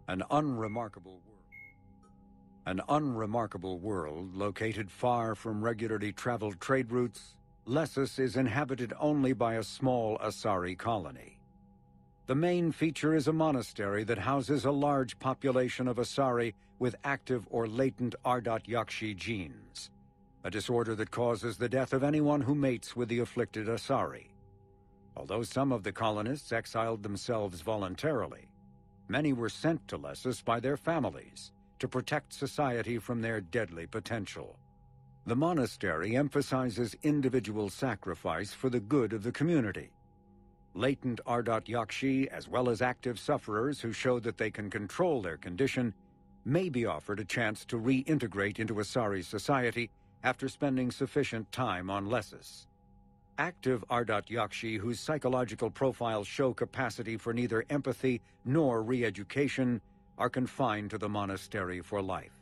An unremarkable world. An unremarkable world located far from regularly traveled trade routes, Lessus is inhabited only by a small Asari colony. The main feature is a monastery that houses a large population of Asari with active or latent Ardot Yakshi genes, a disorder that causes the death of anyone who mates with the afflicted Asari. Although some of the colonists exiled themselves voluntarily, many were sent to Lessus by their families to protect society from their deadly potential. The monastery emphasizes individual sacrifice for the good of the community. Latent Ardot Yakshi, as well as active sufferers who show that they can control their condition, may be offered a chance to reintegrate into Asari society after spending sufficient time on Lessus. Active Ardot Yakshi whose psychological profiles show capacity for neither empathy nor re-education are confined to the monastery for life.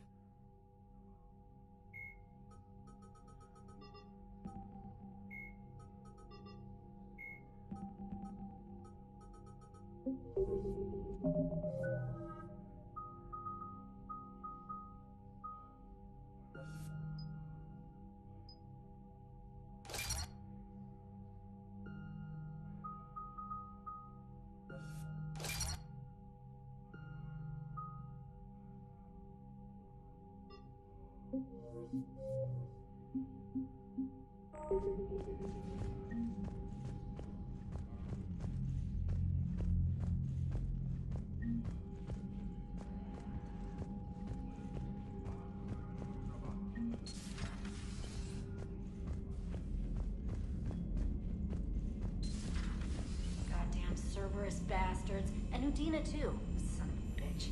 Goddamn Cerberus bastards. And Udina too. Son of a bitch.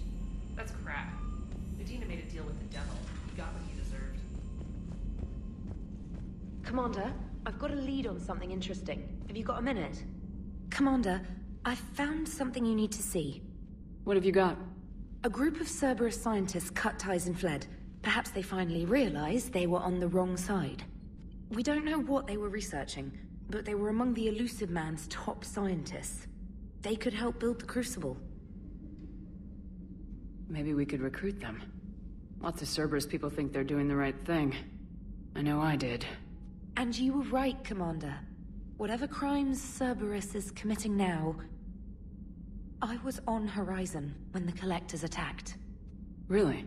That's crap. Udina made a deal with the devil. He got what he deserved. Commander, I've got a lead on something interesting. Have you got a minute? Commander, I've found something you need to see. What have you got? A group of Cerberus scientists cut ties and fled. Perhaps they finally realized they were on the wrong side. We don't know what they were researching, but they were among the Elusive Man's top scientists. They could help build the Crucible. Maybe we could recruit them. Lots of Cerberus people think they're doing the right thing. I know I did. And you were right, Commander. Whatever crimes Cerberus is committing now, I was on Horizon when the Collectors attacked. Really?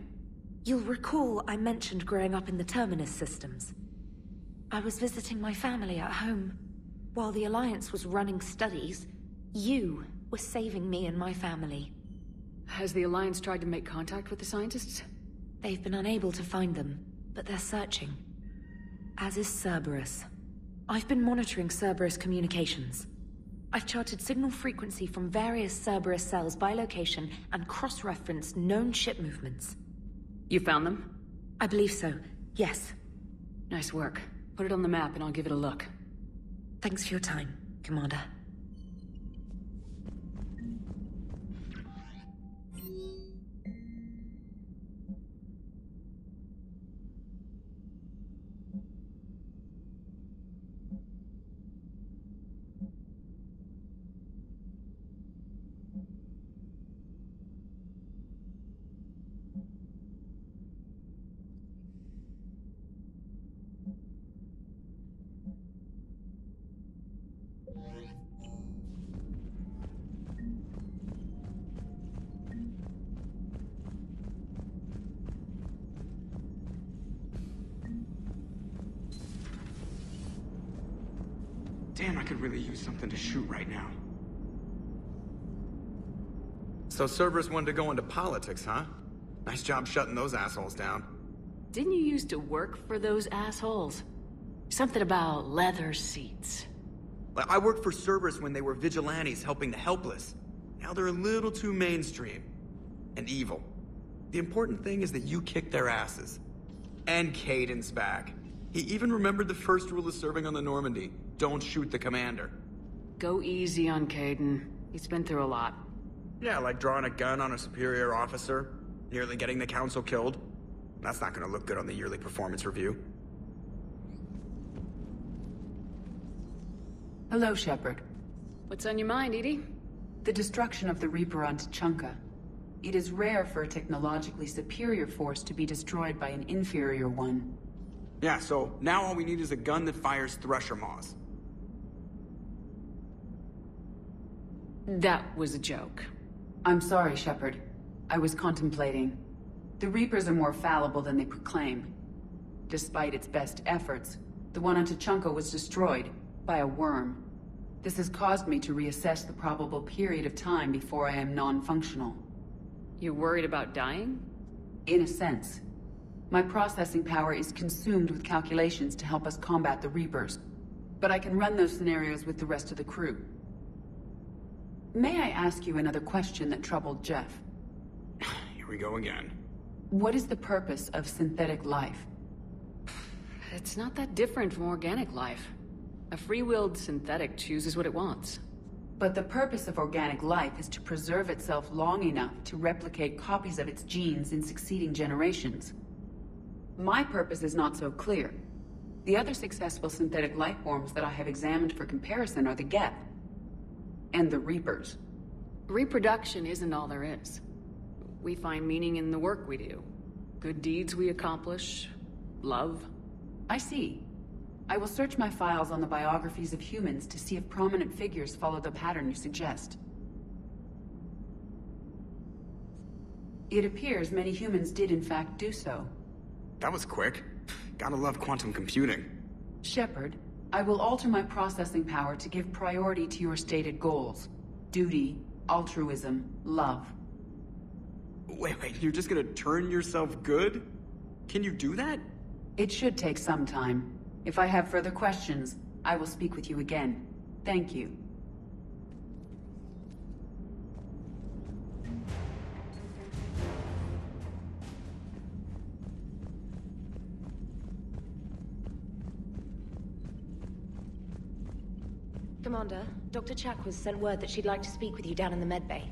You'll recall I mentioned growing up in the Terminus systems. I was visiting my family at home. While the Alliance was running studies, you were saving me and my family. Has the Alliance tried to make contact with the scientists? They've been unable to find them, but they're searching. As is Cerberus. I've been monitoring Cerberus communications. I've charted signal frequency from various Cerberus cells by location and cross-referenced known ship movements. You found them? I believe so, yes. Nice work. Put it on the map and I'll give it a look. Thanks for your time, Commander. Damn, I could really use something to shoot right now. So Cerberus wanted to go into politics, huh? Nice job shutting those assholes down. Didn't you used to work for those assholes? Something about leather seats. I worked for Cerberus when they were vigilantes helping the helpless. Now they're a little too mainstream. And evil. The important thing is that you kicked their asses. And Caden's back. He even remembered the first rule of serving on the Normandy. Don't shoot the commander. Go easy on Caden. He's been through a lot. Yeah, like drawing a gun on a superior officer, nearly getting the council killed. That's not gonna look good on the yearly performance review. Hello, Shepard. What's on your mind, Edie? The destruction of the Reaper on Tuchanka. It is rare for a technologically superior force to be destroyed by an inferior one. Yeah, so now all we need is a gun that fires thresher maws. That was a joke. I'm sorry, Shepard. I was contemplating. The Reapers are more fallible than they proclaim. Despite its best efforts, the one on Tuchanka was destroyed by a worm. This has caused me to reassess the probable period of time before I am non-functional. You're worried about dying? In a sense. My processing power is consumed with calculations to help us combat the Reapers. But I can run those scenarios with the rest of the crew. May I ask you another question that troubled Jeff? Here we go again. What is the purpose of synthetic life? It's not that different from organic life. A free-willed synthetic chooses what it wants. But the purpose of organic life is to preserve itself long enough to replicate copies of its genes in succeeding generations. My purpose is not so clear. The other successful synthetic life forms that I have examined for comparison are the Geth and the Reapers. Reproduction isn't all there is. We find meaning in the work we do. Good deeds we accomplish. Love. I see. I will search my files on the biographies of humans to see if prominent figures follow the pattern you suggest. It appears many humans did in fact do so. That was quick. Gotta love quantum computing. Shepard, I will alter my processing power to give priority to your stated goals. Duty, altruism, love. Wait, you're just gonna turn yourself good? Can you do that? It should take some time. If I have further questions, I will speak with you again. Thank you. Commander, Dr. Chakwas sent word that she'd like to speak with you down in the medbay.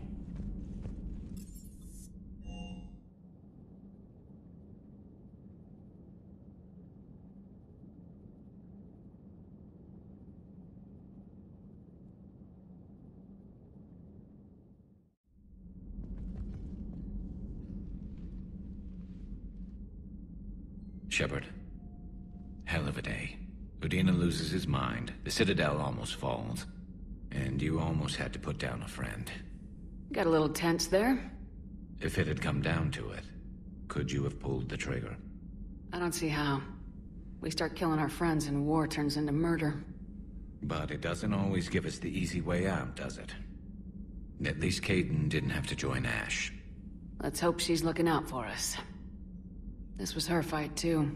Shepard. Hell of a day. Udina loses his mind, the Citadel almost falls, and you almost had to put down a friend. Got a little tense there? If it had come down to it, could you have pulled the trigger? I don't see how. We start killing our friends and war turns into murder. But it doesn't always give us the easy way out, does it? At least Kaidan didn't have to join Ash. Let's hope she's looking out for us. This was her fight, too.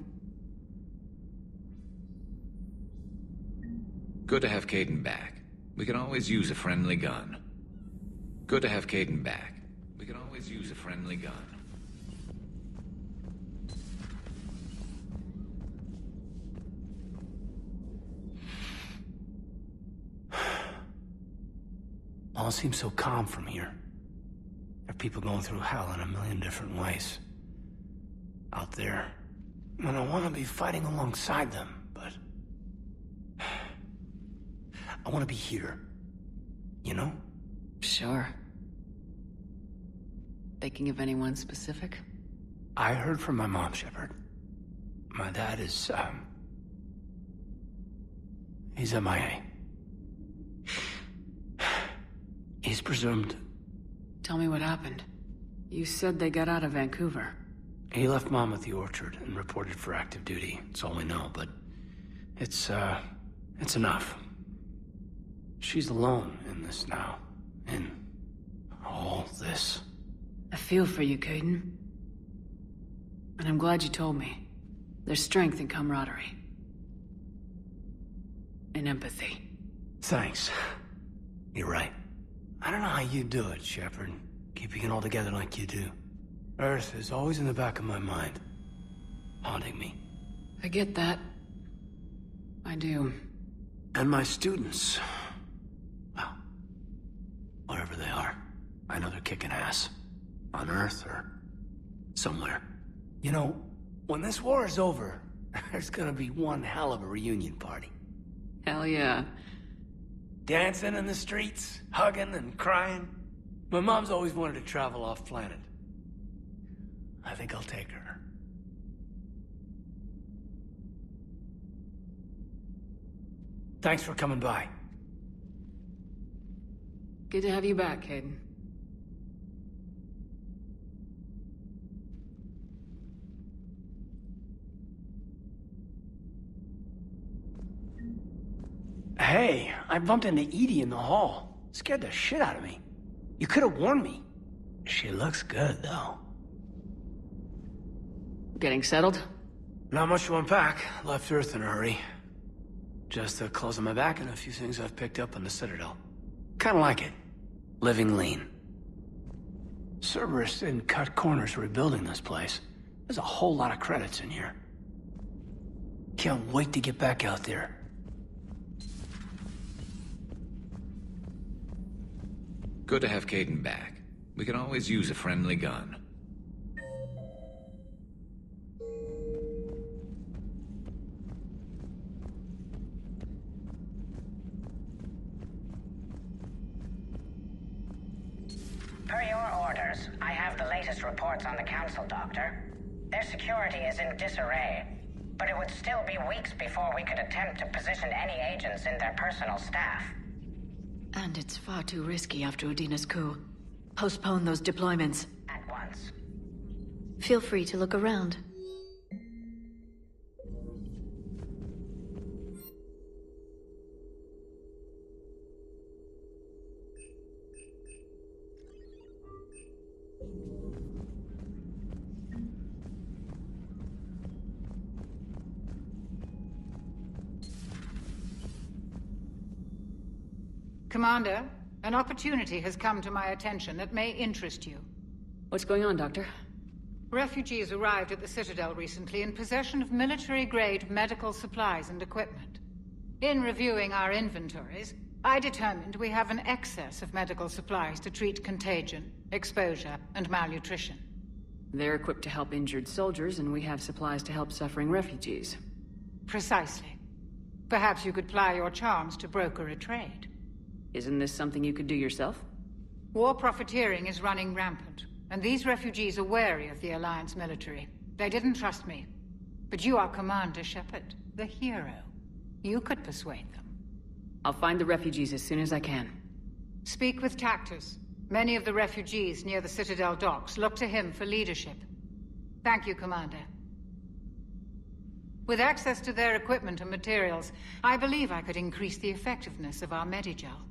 Good to have Kaidan back. We can always use a friendly gun. Good to have Kaidan back. We can always use a friendly gun. All seems so calm from here. There are people going through hell in a million different ways. Out there. And I want to be fighting alongside them, but... I want to be here. You know? Sure. Thinking of anyone specific? I heard from my mom, Shepard. My dad is, he's MIA. He's presumed... Tell me what happened. You said they got out of Vancouver. He left Mom at the orchard and reported for active duty. It's all we know, but... It's enough. She's alone in this now. In all this. I feel for you, Kaidan. And I'm glad you told me. There's strength in camaraderie. And empathy. Thanks. You're right. I don't know how you do it, Shepard. Keeping it all together like you do. Earth is always in the back of my mind. Haunting me. I get that. I do. And my students. Well, wherever they are. I know they're kicking ass. On Earth or somewhere. You know, when this war is over, there's gonna be one hell of a reunion party. Hell yeah. Dancing in the streets, hugging and crying. My mom's always wanted to travel off-planet. I think I'll take her. Thanks for coming by. Good to have you back, Hayden. Hey, I bumped into Edie in the hall. Scared the shit out of me. You could have warned me. She looks good, though. Getting settled? Not much to unpack. Left Earth in a hurry. Just a close on my back and a few things I've picked up on the Citadel. Kinda like it. Living lean. Cerberus didn't cut corners rebuilding this place. There's a whole lot of credits in here. Can't wait to get back out there. Good to have Caden back. We can always use a friendly gun. Per your orders, I have the latest reports on the Council, Doctor. Their security is in disarray, but it would still be weeks before we could attempt to position any agents in their personal staff. And it's far too risky after Udina's coup. Postpone those deployments. At once. Feel free to look around. Commander, an opportunity has come to my attention that may interest you. What's going on, Doctor? Refugees arrived at the Citadel recently in possession of military-grade medical supplies and equipment. In reviewing our inventories, I determined we have an excess of medical supplies to treat contagion, exposure, and malnutrition. They're equipped to help injured soldiers, and we have supplies to help suffering refugees. Precisely. Perhaps you could ply your charms to broker a trade. Isn't this something you could do yourself? War profiteering is running rampant, and these refugees are wary of the Alliance military. They didn't trust me. But you are Commander Shepard, the hero. You could persuade them. I'll find the refugees as soon as I can. Speak with Tactus. Many of the refugees near the Citadel docks look to him for leadership. Thank you, Commander. With access to their equipment and materials, I believe I could increase the effectiveness of our Medigel.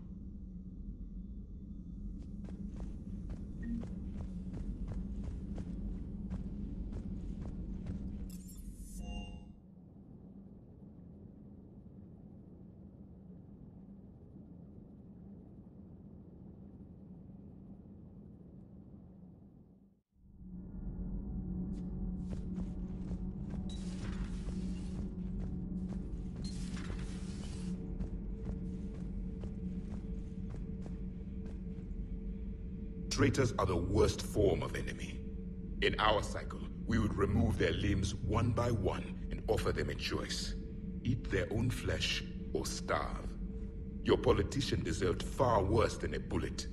Traitors are the worst form of enemy. In our cycle, we would remove their limbs one by one and offer them a choice. Eat their own flesh or starve. Your politician deserved far worse than a bullet.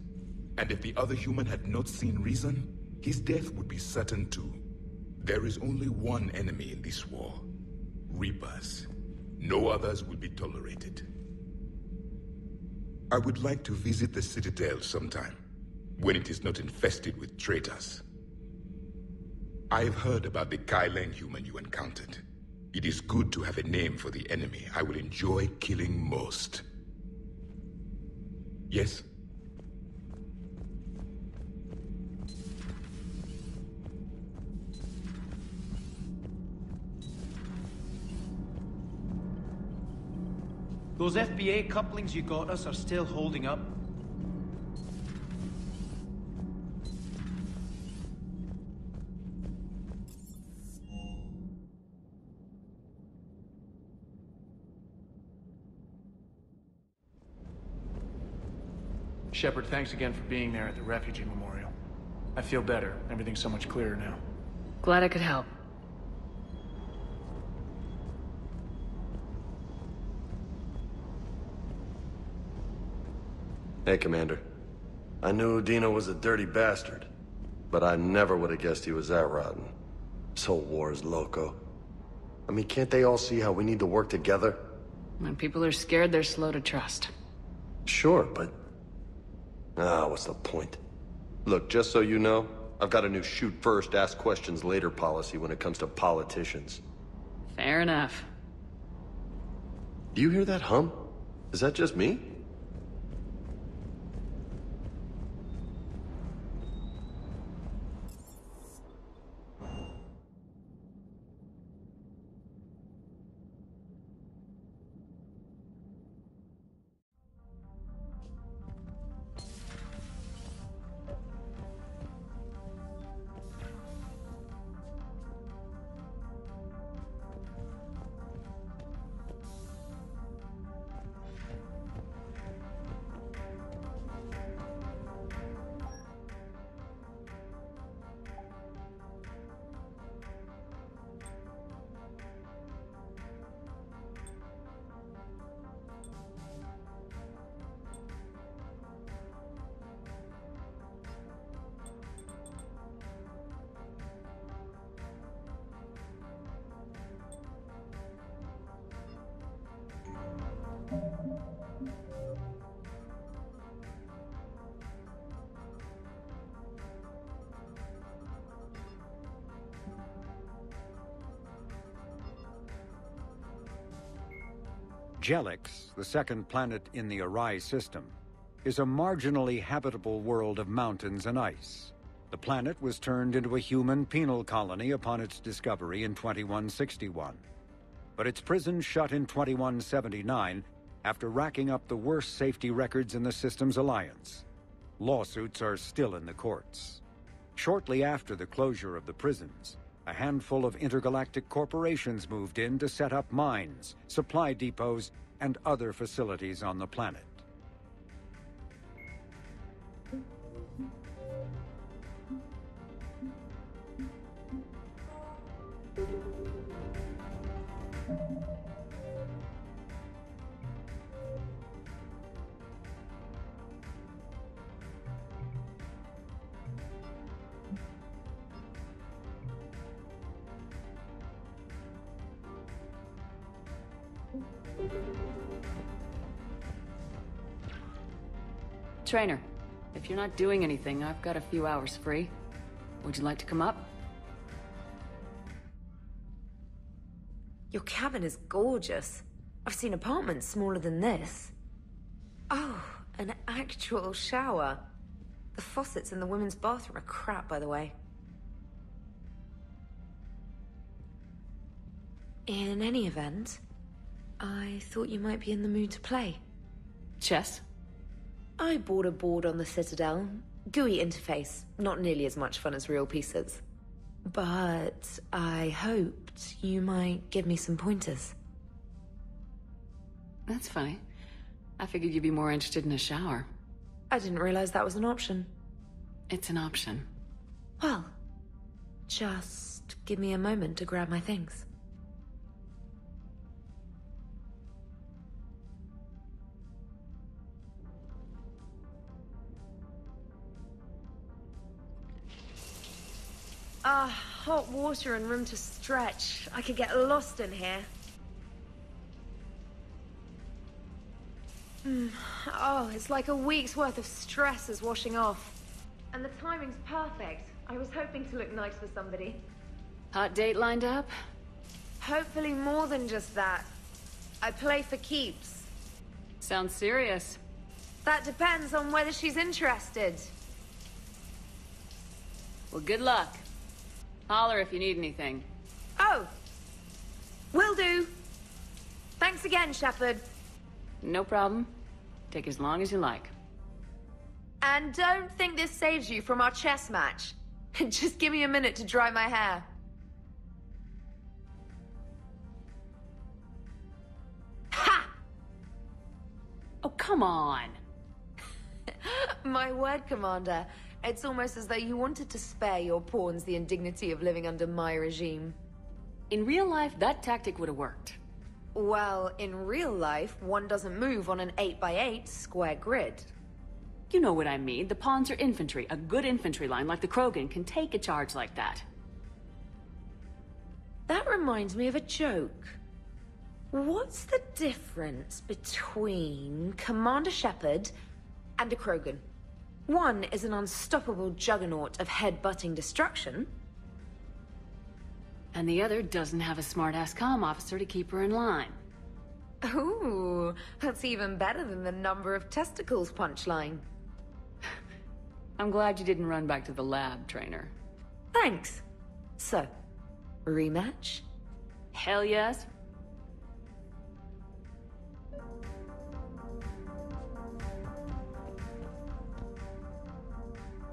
And if the other human had not seen reason, his death would be certain too. There is only one enemy in this war. Reapers. No others will be tolerated. I would like to visit the Citadel sometime, when it is not infested with traitors. I have heard about the Kyleng human you encountered. It is good to have a name for the enemy I will enjoy killing most. Yes? Those FBA couplings you got us are still holding up. Shepard, thanks again for being there at the refugee memorial. I feel better. Everything's so much clearer now. Glad I could help. Hey, Commander. I knew Udina was a dirty bastard. but I never would have guessed he was that rotten. This whole war is loco. I mean, can't they all see how we need to work together? When people are scared, they're slow to trust. Sure, but... what's the point? Look, just so you know, I've got a new shoot first, ask questions later policy when it comes to politicians. Fair enough. Do you hear that hum? Is that just me? Jelix, the second planet in the Arai system, is a marginally habitable world of mountains and ice. The planet was turned into a human penal colony upon its discovery in 2161. But its prison shut in 2179 after racking up the worst safety records in the system's alliance. Lawsuits are still in the courts. Shortly after the closure of the prisons, a handful of intergalactic corporations moved in to set up mines, supply depots, and other facilities on the planet. Trainer, if you're not doing anything, I've got a few hours free. Would you like to come up? Your cabin is gorgeous. I've seen apartments smaller than this. Oh, an actual shower. The faucets in the women's bathroom are crap, by the way. In any event, I thought you might be in the mood to play. Chess? I bought a board on the Citadel. GUI interface, not nearly as much fun as real pieces. But I hoped you might give me some pointers. That's funny. I figured you'd be more interested in a shower. I didn't realize that was an option. It's an option. Well, just give me a moment to grab my things. Hot water and room to stretch. I could get lost in here. Oh, it's like a week's worth of stress is washing off. And the timing's perfect. I was hoping to look nice for somebody. Hot date lined up? Hopefully more than just that. I play for keeps. Sounds serious. That depends on whether she's interested. Well, good luck. Holler if you need anything. Oh! Will do. Thanks again, Shepard. No problem. Take as long as you like. And don't think this saves you from our chess match. Just give me a minute to dry my hair. Ha! Oh, come on. My word, Commander. It's almost as though you wanted to spare your pawns the indignity of living under my regime. In real life, that tactic would have worked. Well, in real life, one doesn't move on an 8x8 square grid. You know what I mean. The pawns are infantry. A good infantry line like the Krogan can take a charge like that. That reminds me of a joke. What's the difference between Commander Shepard and a Krogan? One is an unstoppable juggernaut of head-butting destruction. And the other doesn't have a smart-ass comm officer to keep her in line. Ooh, that's even better than the number of testicles punchline. I'm glad you didn't run back to the lab, trainer. Thanks. So, rematch? Hell yes.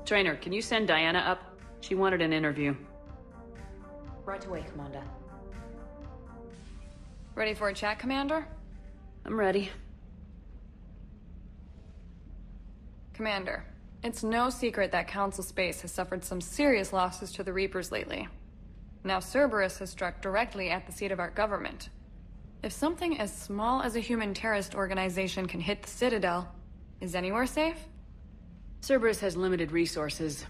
Trainer, can you send Diana up? She wanted an interview. Right away, Commander. Ready for a chat, Commander? I'm ready. Commander, it's no secret that Council Space has suffered some serious losses to the Reapers lately. Now Cerberus has struck directly at the seat of our government. If something as small as a human terrorist organization can hit the Citadel, is anywhere safe? Cerberus has limited resources.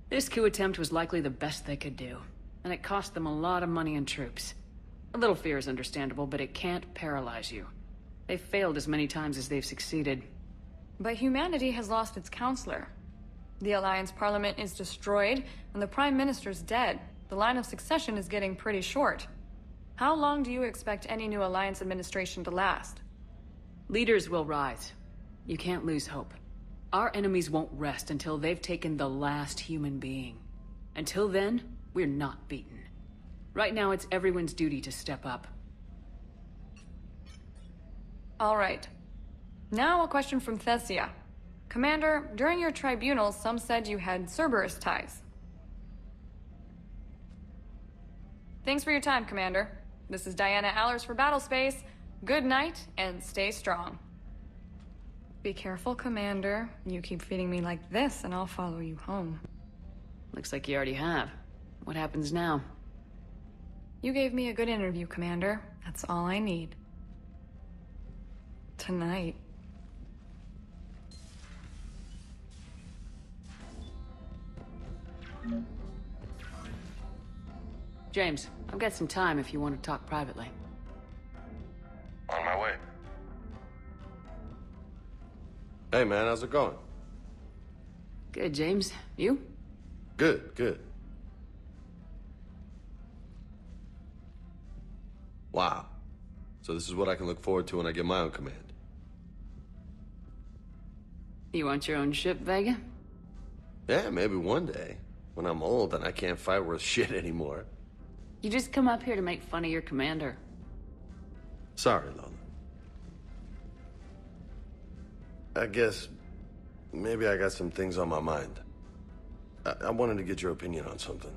This coup attempt was likely the best they could do, and it cost them a lot of money and troops. A little fear is understandable, but it can't paralyze you. They've failed as many times as they've succeeded. But humanity has lost its counselor. The Alliance Parliament is destroyed, and the Prime Minister's dead. The line of succession is getting pretty short. How long do you expect any new Alliance administration to last? Leaders will rise. You can't lose hope. Our enemies won't rest until they've taken the last human being. Until then, we're not beaten. Right now, it's everyone's duty to step up. All right. Now a question from Thessia. Commander, during your tribunal, some said you had Cerberus ties. Thanks for your time, Commander. This is Diana Allers for Battlespace. Good night, and stay strong. Be careful, Commander. You keep feeding me like this, and I'll follow you home. Looks like you already have. What happens now? You gave me a good interview, Commander. That's all I need. Tonight. James, I've got some time if you want to talk privately. On my way. Hey man, how's it going? Good, James. You? Good, good. Wow. So this is what I can look forward to when I get my own command. You want your own ship, Vega? Yeah, maybe one day. When I'm old and I can't fight worth shit anymore. You just come up here to make fun of your commander. Sorry, Lola. I guess maybe I got some things on my mind. I wanted to get your opinion on something.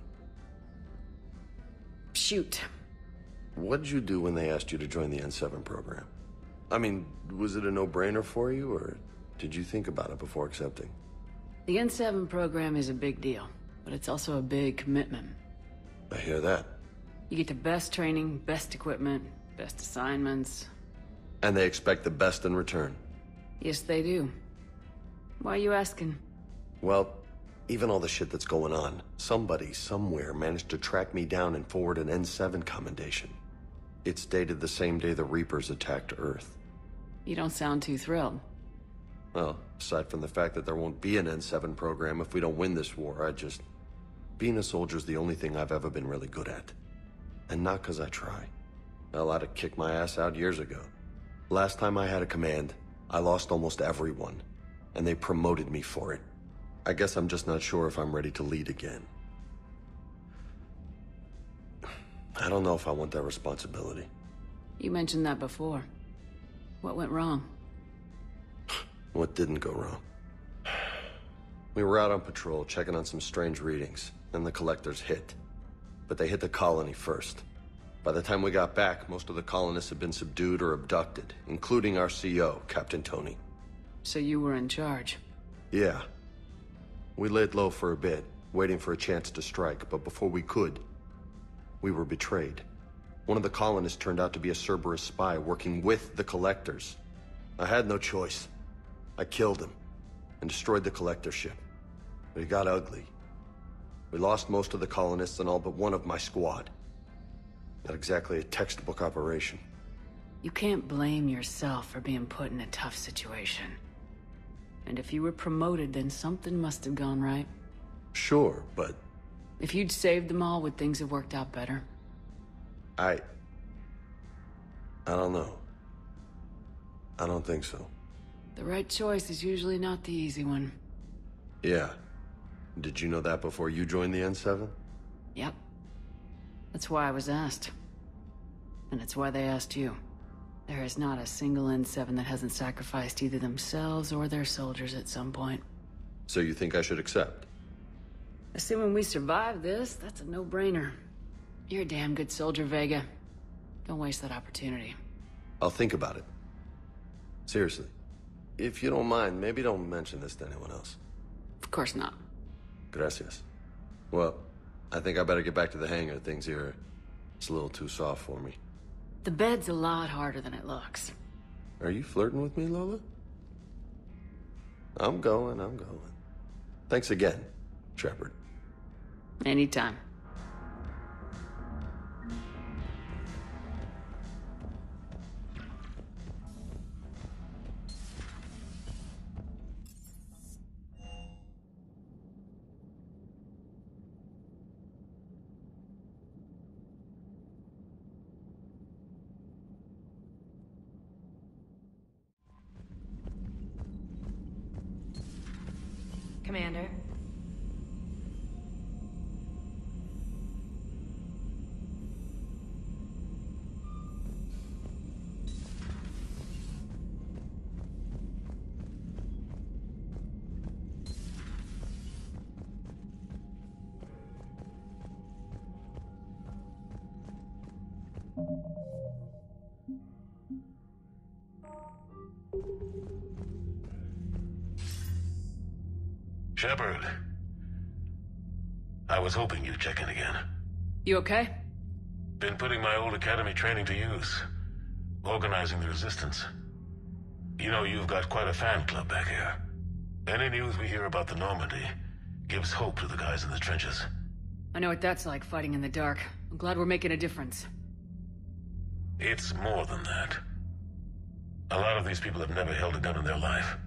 Shoot. What'd you do when they asked you to join the N7 program? I mean, was it a no-brainer for you, or did you think about it before accepting? The N7 program is a big deal, but it's also a big commitment. I hear that. You get the best training, best equipment, best assignments. And they expect the best in return. Yes, they do. Why are you asking? Well, even all the shit that's going on, somebody, somewhere, managed to track me down and forward an N7 commendation. It's dated the same day the Reapers attacked Earth. You don't sound too thrilled. Well, aside from the fact that there won't be an N7 program if we don't win this war, being a soldier's the only thing I've ever been really good at. And not because I try. Hell, I'd have kicked my ass out years ago. Last time I had a command, I lost almost everyone, and they promoted me for it. I guess I'm just not sure if I'm ready to lead again. I don't know if I want that responsibility. You mentioned that before. What went wrong? What didn't go wrong? We were out on patrol, checking on some strange readings, and the collectors hit. But they hit the colony first. By the time we got back, most of the colonists had been subdued or abducted, including our CO, Captain Tony. So you were in charge? Yeah. We laid low for a bit, waiting for a chance to strike, but before we could, we were betrayed. One of the colonists turned out to be a Cerberus spy working with the collectors. I had no choice. I killed him. and destroyed the collector ship. But it got ugly. We lost most of the colonists and all but one of my squad. Not exactly a textbook operation. You can't blame yourself for being put in a tough situation. And if you were promoted, then something must have gone right. Sure, but... If you'd saved them all, would things have worked out better? I don't know. I don't think so. The right choice is usually not the easy one. Yeah. Did you know that before you joined the N7? Yep. That's why I was asked. And it's why they asked you. There is not a single N7 that hasn't sacrificed either themselves or their soldiers at some point. So you think I should accept? Assuming we survive this, that's a no-brainer. You're a damn good soldier, Vega. Don't waste that opportunity. I'll think about it. Seriously. If you don't mind, maybe don't mention this to anyone else. Of course not. Gracias. Well, I think I better get back to the hangar. Things here, it's a little too soft for me. The bed's a lot harder than it looks. Are you flirting with me, Lola? I'm going. Thanks again, Shepard. Anytime. Commander. Shepard. I was hoping you'd check in again. You okay? Been putting my old academy training to use. Organizing the resistance. You know, you've got quite a fan club back here. Any news we hear about the Normandy gives hope to the guys in the trenches. I know what that's like, fighting in the dark. I'm glad we're making a difference. It's more than that. A lot of these people have never held a gun in their life.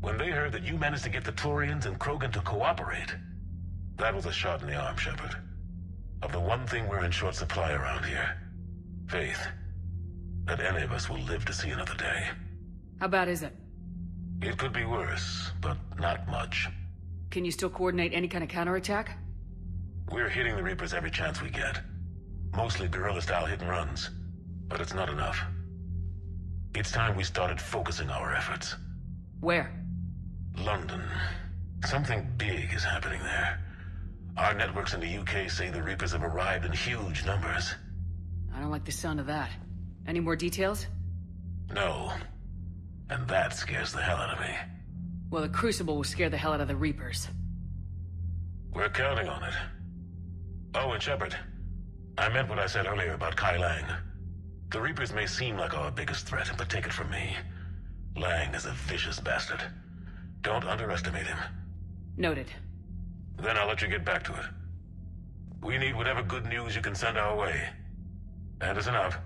When they heard that you managed to get the Turians and Krogan to cooperate, that was a shot in the arm, Shepard. Of the one thing we're in short supply around here. Faith. That any of us will live to see another day. How bad is it? It could be worse, but not much. Can you still coordinate any kind of counterattack? We're hitting the Reapers every chance we get. Mostly guerrilla-style hit-and-runs. But it's not enough. It's time we started focusing our efforts. Where? London. Something big is happening there. Our networks in the UK say the Reapers have arrived in huge numbers. I don't like the sound of that. Any more details? No. And that scares the hell out of me. Well, the Crucible will scare the hell out of the Reapers. We're counting on it. Oh, and Shepard, I meant what I said earlier about Kai Lang. The Reapers may seem like our biggest threat, but take it from me. Lang is a vicious bastard. Don't underestimate him. Noted. Then I'll let you get back to it. We need whatever good news you can send our way. That is enough.